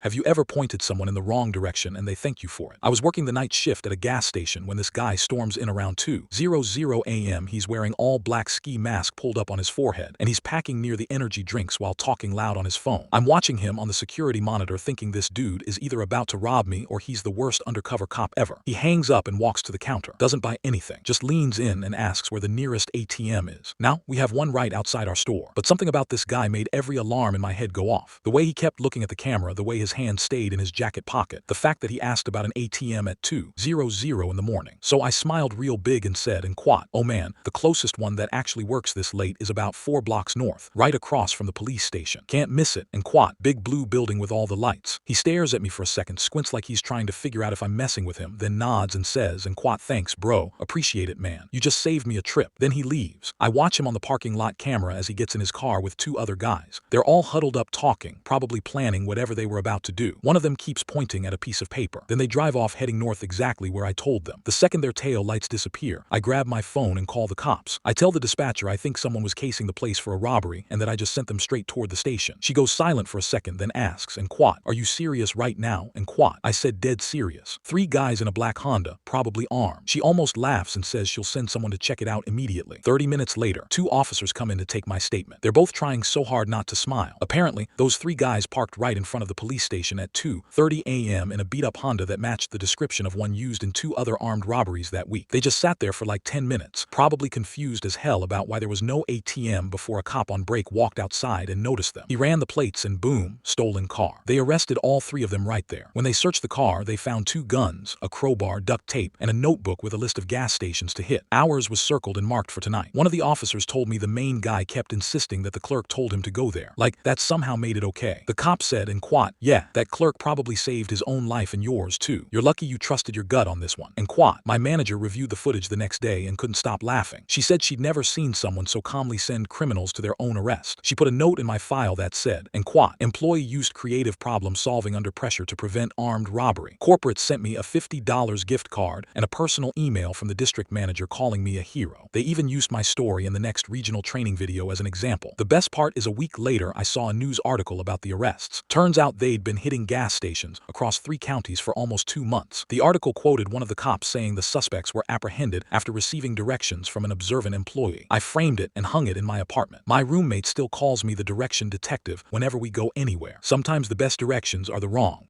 Have you ever pointed someone in the wrong direction and they thank you for it? I was working the night shift at a gas station when this guy storms in around 2:00 a.m. He's wearing all black ski mask pulled up on his forehead, and he's packing near the energy drinks while talking loud on his phone. I'm watching him on the security monitor thinking this dude is either about to rob me or he's the worst undercover cop ever. He hangs up and walks to the counter, doesn't buy anything, just leans in and asks where the nearest ATM is. Now, we have one right outside our store, but something about this guy made every alarm in my head go off. The way he kept looking at the camera, the way his hand stayed in his jacket pocket, the fact that he asked about an ATM at 2:00 in the morning. So I smiled real big and said in quote, "Oh man, the closest one that actually works this late is about 4 blocks north, right across from the police station. Can't miss it," in quote, big blue building with all the lights. He stares at me for a second, squints like he's trying to figure out if I'm messing with him, then nods and says in quote, "Thanks bro, appreciate it man. You just saved me a trip." Then he leaves. I watch him on the parking lot camera as he gets in his car with 2 other guys. They're all huddled up talking, probably planning whatever they were about to do. One of them keeps pointing at a piece of paper. Then they drive off heading north exactly where I told them. The second their tail lights disappear, I grab my phone and call the cops. I tell the dispatcher I think someone was casing the place for a robbery and that I just sent them straight toward the station. She goes silent for a second, then asks in quote, "Are you serious right now?" in quote. I said dead serious. 3 guys in a black Honda, probably armed. She almost laughs and says she'll send someone to check it out immediately. 30 minutes later, 2 officers come in to take my statement. They're both trying so hard not to smile. Apparently, those 3 guys parked right in front of the police station at 2:30 a.m. in a beat-up Honda that matched the description of one used in 2 other armed robberies that week. They just sat there for like 10 minutes, probably confused as hell about why there was no ATM before a cop on break walked outside and noticed them. He ran the plates and boom, stolen car. They arrested all 3 of them right there. When they searched the car, they found 2 guns, a crowbar, duct tape, and a notebook with a list of gas stations to hit. Ours was circled and marked for tonight. One of the officers told me the main guy kept insisting that the clerk told him to go there. Like, that somehow made it okay. The cop said in quote, "Yeah, that clerk probably saved his own life and yours too. You're lucky you trusted your gut on this one." In quote. My manager reviewed the footage the next day and couldn't stop laughing. She said she'd never seen someone so calmly send criminals to their own arrest. She put a note in my file that said, in quote, "Employee used creative problem solving under pressure to prevent armed robbery. Corporate sent me a $50 gift card and a personal email from the district manager calling me a hero. They even used my story in the next regional training video as an example." The best part is a week later I saw a news article about the arrests. Turns out they'd been hitting gas stations across 3 counties for almost 2 months. The article quoted one of the cops saying the suspects were apprehended after receiving directions from an observant employee. I framed it and hung it in my apartment. My roommate still calls me the direction detective whenever we go anywhere. Sometimes the best directions are the wrong